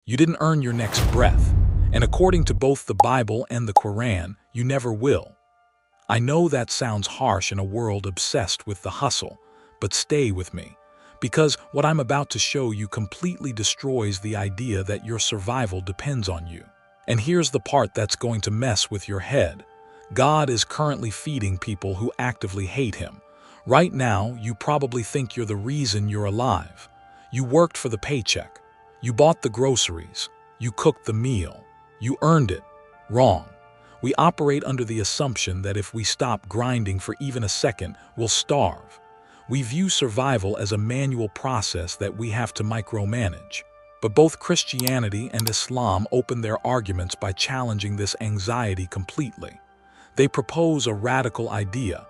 You didn't earn your next breath, and according to both the Bible and the Quran, you never will. I know that sounds harsh in a world obsessed with the hustle, but stay with me, because what I'm about to show you completely destroys the idea that your survival depends on you. And here's the part that's going to mess with your head. God is currently feeding people who actively hate Him. Right now, you probably think you're the reason you're alive. You worked for the paycheck. You bought the groceries. You cooked the meal. You earned it. Wrong. We operate under the assumption that if we stop grinding for even a second, we'll starve. We view survival as a manual process that we have to micromanage. But both Christianity and Islam open their arguments by challenging this anxiety completely. They propose a radical idea.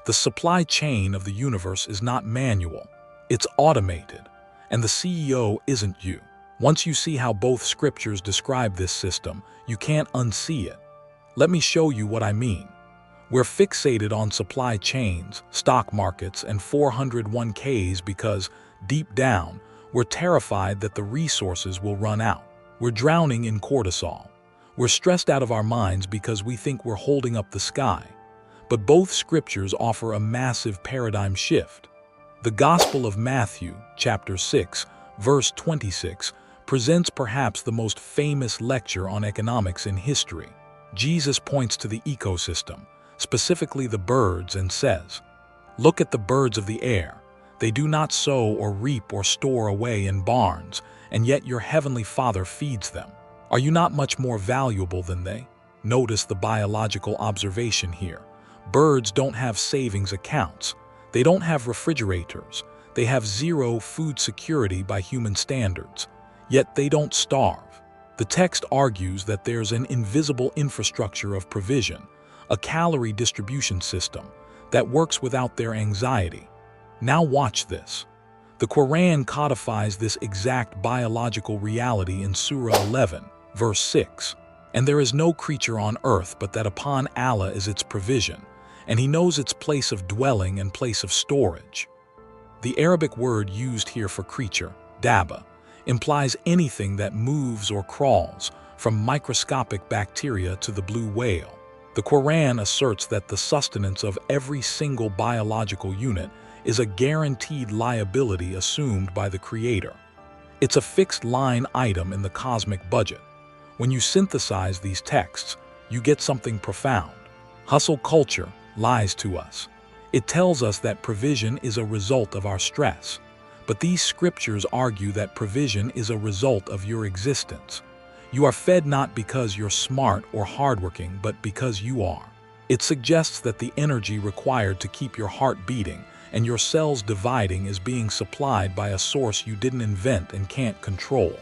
The supply chain of the universe is not manual, it's automated, and the CEO isn't you. Once you see how both scriptures describe this system, you can't unsee it. Let me show you what I mean. We're fixated on supply chains, stock markets, and 401ks because, deep down, we're terrified that the resources will run out. We're drowning in cortisol. We're stressed out of our minds because we think we're holding up the sky. But both scriptures offer a massive paradigm shift. The Gospel of Matthew, chapter 6, verse 26, presents perhaps the most famous lecture on economics in history. Jesus points to the ecosystem, specifically the birds, and says, "Look at the birds of the air. They do not sow or reap or store away in barns, and yet your heavenly Father feeds them. Are you not much more valuable than they?" Notice the biological observation here. Birds don't have savings accounts. They don't have refrigerators. They have zero food security by human standards. Yet they don't starve. The text argues that there's an invisible infrastructure of provision, a calorie distribution system, that works without their anxiety. Now watch this. The Quran codifies this exact biological reality in Surah 11, verse 6. "And there is no creature on earth but that upon Allah is its provision, and He knows its place of dwelling and place of storage." The Arabic word used here for creature, dabba, implies anything that moves or crawls, from microscopic bacteria to the blue whale. The Quran asserts that the sustenance of every single biological unit is a guaranteed liability assumed by the Creator. It's a fixed line item in the cosmic budget. When you synthesize these texts, you get something profound. Hustle culture lies to us. It tells us that provision is a result of our stress. But these scriptures argue that provision is a result of your existence. You are fed not because you're smart or hardworking, but because you are. It suggests that the energy required to keep your heart beating and your cells dividing is being supplied by a source you didn't invent and can't control.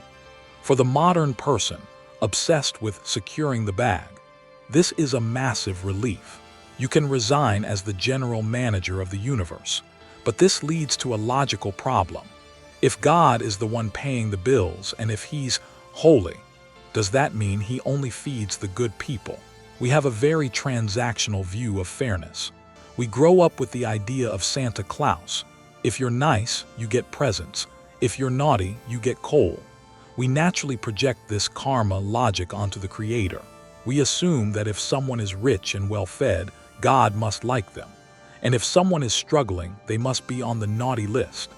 For the modern person, obsessed with securing the bag, this is a massive relief. You can resign as the general manager of the universe. But this leads to a logical problem. If God is the one paying the bills, and if He's holy, does that mean He only feeds the good people? We have a very transactional view of fairness. We grow up with the idea of Santa Claus. If you're nice, you get presents. If you're naughty, you get coal. We naturally project this karma logic onto the Creator. We assume that if someone is rich and well-fed, God must like them. And if someone is struggling, they must be on the naughty list.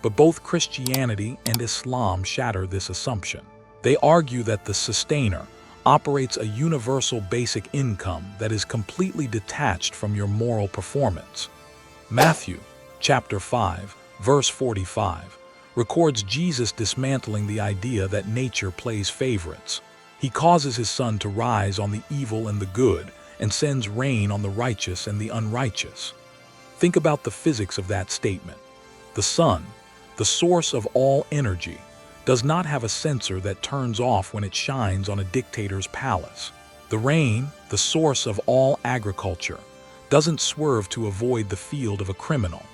But both Christianity and Islam shatter this assumption. They argue that the sustainer operates a universal basic income that is completely detached from your moral performance. Matthew, chapter 5, verse 45, records Jesus dismantling the idea that nature plays favorites. He causes His sun to rise on the evil and the good, and sends rain on the righteous and the unrighteous. Think about the physics of that statement. The sun, the source of all energy, does not have a sensor that turns off when it shines on a dictator's palace. The rain, the source of all agriculture, doesn't swerve to avoid the field of a criminal.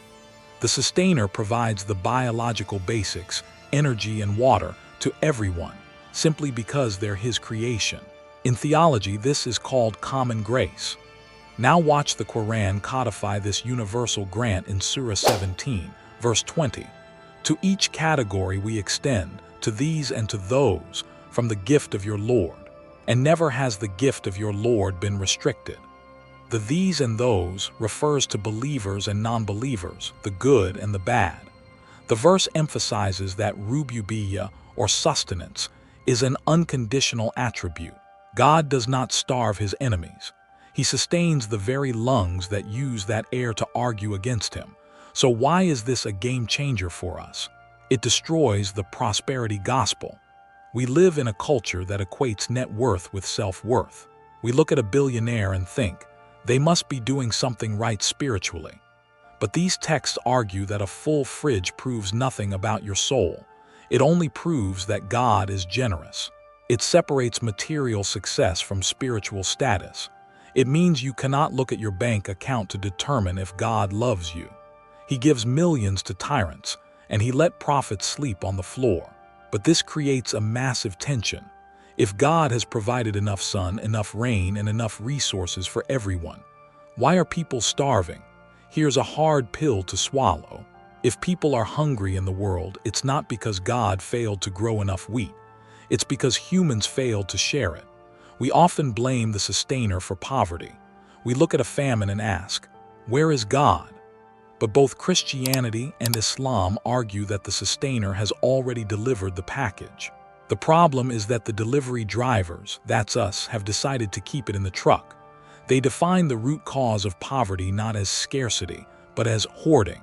The sustainer provides the biological basics, energy and water, to everyone, simply because they're His creation. In theology, this is called common grace. Now watch the Quran codify this universal grant in Surah 17, verse 20. "To each category we extend, to these and to those, from the gift of your Lord, and never has the gift of your Lord been restricted. The these and those refers to believers and non-believers, the good and the bad. The verse emphasizes that rububiyyah, or sustenance, is an unconditional attribute. God does not starve his enemies. He sustains the very lungs that use that air to argue against him. So why is this a game changer for us? It destroys the prosperity gospel. We live in a culture that equates net worth with self-worth. We look at a billionaire and think, they must be doing something right spiritually. But these texts argue that a full fridge proves nothing about your soul. It only proves that God is generous. It separates material success from spiritual status. It means you cannot look at your bank account to determine if God loves you. He gives millions to tyrants, and he let prophets sleep on the floor. But this creates a massive tension. If God has provided enough sun, enough rain, and enough resources for everyone, why are people starving? Here's a hard pill to swallow. If people are hungry in the world, it's not because God failed to grow enough wheat. It's because humans failed to share it. We often blame the sustainer for poverty. We look at a famine and ask, where is God? But both Christianity and Islam argue that the sustainer has already delivered the package. The problem is that the delivery drivers, that's us, have decided to keep it in the truck. They define the root cause of poverty not as scarcity, but as hoarding.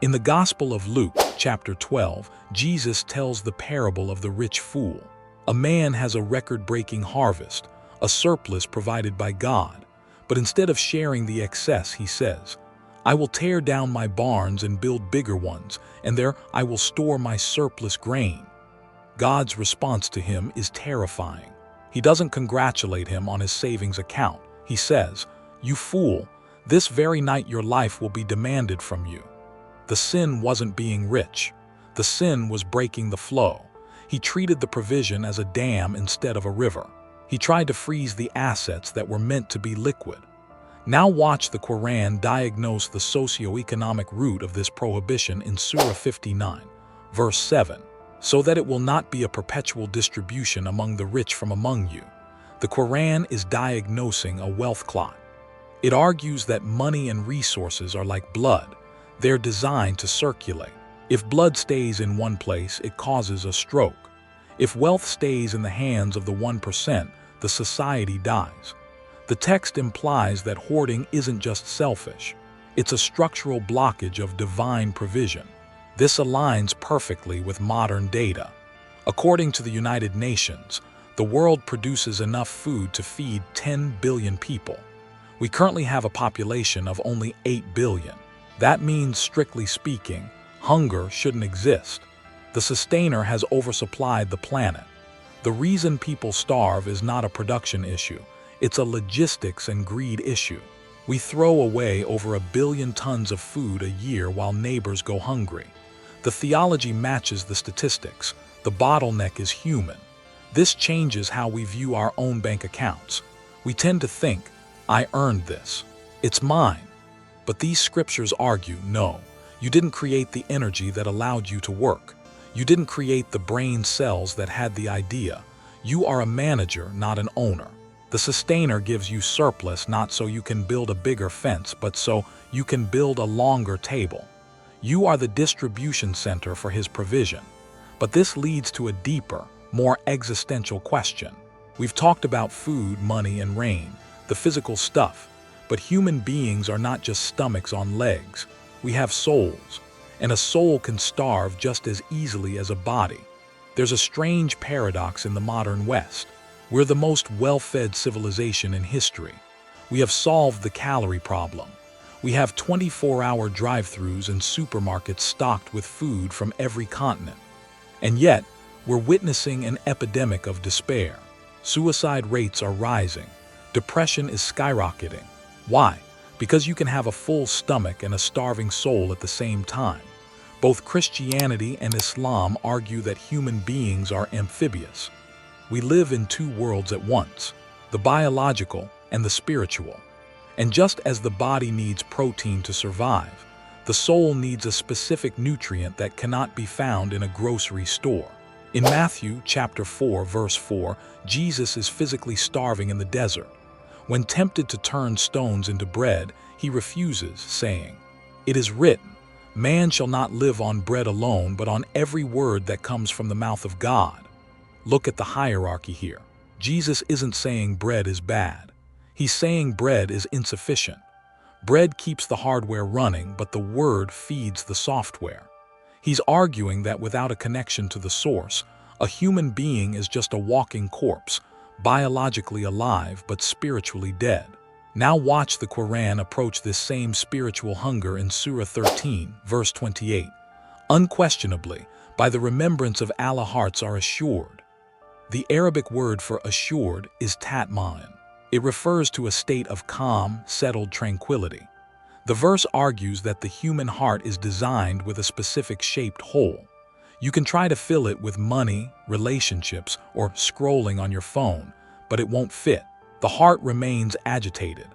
In the Gospel of Luke, chapter 12, Jesus tells the parable of the rich fool. A man has a record-breaking harvest, a surplus provided by God, but instead of sharing the excess, he says, I will tear down my barns and build bigger ones, and there I will store my surplus grain. God's response to him is terrifying. He doesn't congratulate him on his savings account. He says, you fool, this very night your life will be demanded from you. The sin wasn't being rich. The sin was breaking the flow. He treated the provision as a dam instead of a river. He tried to freeze the assets that were meant to be liquid. Now watch the Quran diagnose the socio-economic root of this prohibition in Surah 59, verse 7, so that it will not be a perpetual distribution among the rich from among you. The Quran is diagnosing a wealth clot. It argues that money and resources are like blood. They're designed to circulate. If blood stays in one place, it causes a stroke. If wealth stays in the hands of the 1%, the society dies. The text implies that hoarding isn't just selfish. It's a structural blockage of divine provision. This aligns perfectly with modern data. According to the United Nations, the world produces enough food to feed 10 billion people. We currently have a population of only 8 billion. That means, strictly speaking, hunger shouldn't exist. The sustainer has oversupplied the planet. The reason people starve is not a production issue. It's a logistics and greed issue. We throw away over 1 billion tons of food a year while neighbors go hungry. The theology matches the statistics. The bottleneck is human. This changes how we view our own bank accounts. We tend to think, I earned this. It's mine. But these scriptures argue, no, you didn't create the energy that allowed you to work. You didn't create the brain cells that had the idea. You are a manager, not an owner. The sustainer gives you surplus not so you can build a bigger fence, but so you can build a longer table. You are the distribution center for his provision. But this leads to a deeper, more existential question. We've talked about food, money, and rain, the physical stuff, but human beings are not just stomachs on legs. We have souls, and a soul can starve just as easily as a body. There's a strange paradox in the modern West. We're the most well-fed civilization in history. We have solved the calorie problem. We have 24-hour drive-thrus and supermarkets stocked with food from every continent. And yet, we're witnessing an epidemic of despair. Suicide rates are rising. Depression is skyrocketing. Why? Because you can have a full stomach and a starving soul at the same time. Both Christianity and Islam argue that human beings are amphibious. We live in two worlds at once, the biological and the spiritual. And just as the body needs protein to survive, the soul needs a specific nutrient that cannot be found in a grocery store. In Matthew chapter 4, verse 4, Jesus is physically starving in the desert. When tempted to turn stones into bread, he refuses, saying, "It is written, man shall not live on bread alone, but on every word that comes from the mouth of God." Look at the hierarchy here. Jesus isn't saying bread is bad. He's saying bread is insufficient. Bread keeps the hardware running, but the word feeds the software. He's arguing that without a connection to the source, a human being is just a walking corpse, biologically alive but spiritually dead. Now watch the Quran approach this same spiritual hunger in Surah 13, verse 28. Unquestionably, by the remembrance of Allah hearts are assured. The Arabic word for assured is tatma'in. It refers to a state of calm, settled tranquility. The verse argues that the human heart is designed with a specific shaped hole. You can try to fill it with money, relationships, or scrolling on your phone, but it won't fit. The heart remains agitated.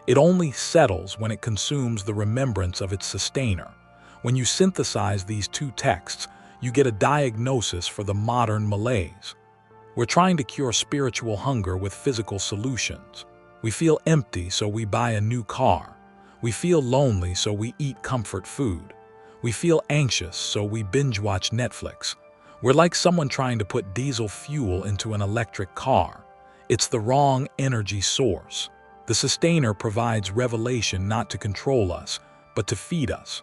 It only settles when it consumes the remembrance of its sustainer. When you synthesize these two texts, you get a diagnosis for the modern malaise. We're trying to cure spiritual hunger with physical solutions. We feel empty, so we buy a new car. We feel lonely, so we eat comfort food. We feel anxious, so we binge-watch Netflix. We're like someone trying to put diesel fuel into an electric car. It's the wrong energy source. The sustainer provides revelation not to control us, but to feed us.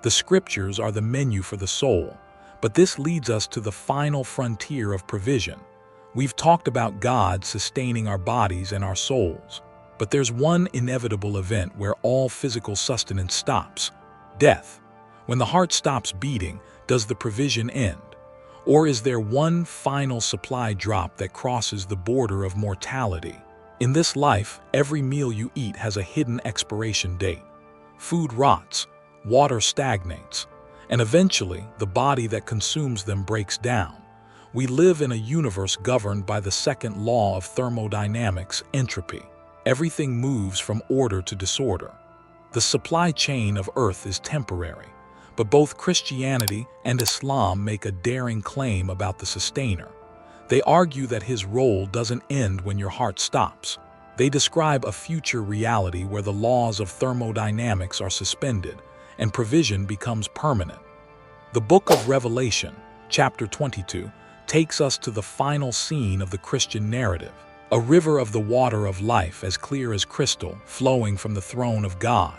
The scriptures are the menu for the soul, but this leads us to the final frontier of provision. We've talked about God sustaining our bodies and our souls, but there's one inevitable event where all physical sustenance stops: death. When the heart stops beating, does the provision end? Or is there one final supply drop that crosses the border of mortality? In this life, every meal you eat has a hidden expiration date. Food rots, water stagnates, and eventually the body that consumes them breaks down. We live in a universe governed by the second law of thermodynamics, entropy. Everything moves from order to disorder. The supply chain of Earth is temporary, but both Christianity and Islam make a daring claim about the sustainer. They argue that his role doesn't end when your heart stops. They describe a future reality where the laws of thermodynamics are suspended and provision becomes permanent. The Book of Revelation, chapter 22, takes us to the final scene of the Christian narrative, a river of the water of life as clear as crystal flowing from the throne of God.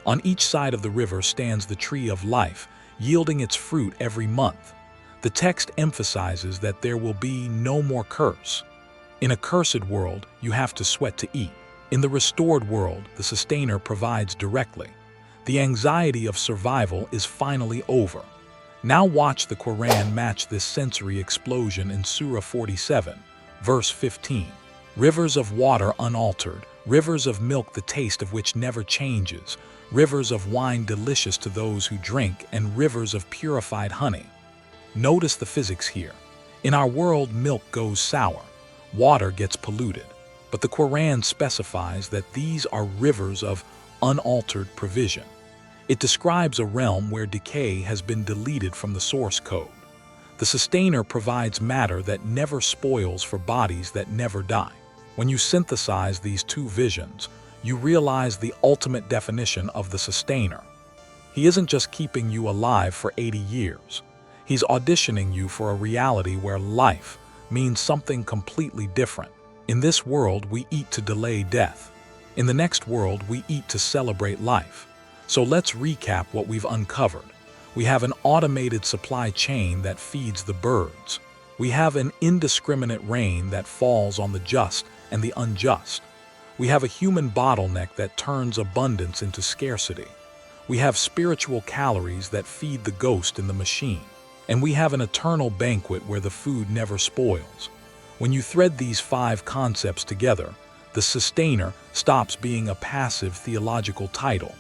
On each side of the river stands the tree of life, yielding its fruit every month. The text emphasizes that there will be no more curse. In a cursed world, you have to sweat to eat. In the restored world, the sustainer provides directly. The anxiety of survival is finally over. Now watch the Quran match this sensory explosion in Surah 47, verse 15. Rivers of water unaltered, rivers of milk the taste of which never changes, rivers of wine delicious to those who drink, and rivers of purified honey. Notice the physics here. In our world, milk goes sour, water gets polluted, but the Quran specifies that these are rivers of unaltered provision. It describes a realm where decay has been deleted from the source code. The sustainer provides matter that never spoils for bodies that never die. When you synthesize these two visions, you realize the ultimate definition of the sustainer. He isn't just keeping you alive for 80 years. He's auditioning you for a reality where life means something completely different. In this world, we eat to delay death. In the next world, we eat to celebrate life. So let's recap what we've uncovered. We have an automated supply chain that feeds the birds. We have an indiscriminate rain that falls on the just and the unjust. We have a human bottleneck that turns abundance into scarcity. We have spiritual calories that feed the ghost in the machine. And we have an eternal banquet where the food never spoils. When you thread these 5 concepts together, the sustainer stops being a passive theological title.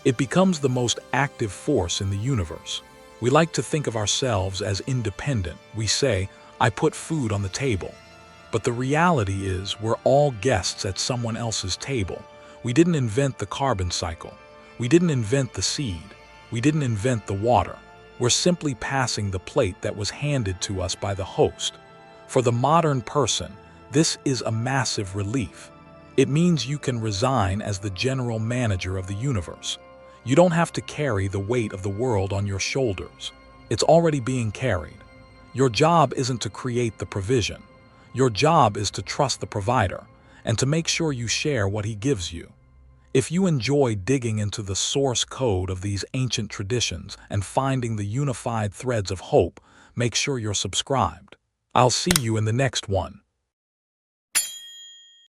It becomes the most active force in the universe. We like to think of ourselves as independent. We say, "I put food on the table." But the reality is we're all guests at someone else's table. We didn't invent the carbon cycle. We didn't invent the seed. We didn't invent the water. We're simply passing the plate that was handed to us by the host. For the modern person, this is a massive relief. It means you can resign as the general manager of the universe. You don't have to carry the weight of the world on your shoulders. It's already being carried. Your job isn't to create the provision. Your job is to trust the provider and to make sure you share what he gives you. If you enjoy digging into the source code of these ancient traditions and finding the unified threads of hope, make sure you're subscribed. I'll see you in the next one.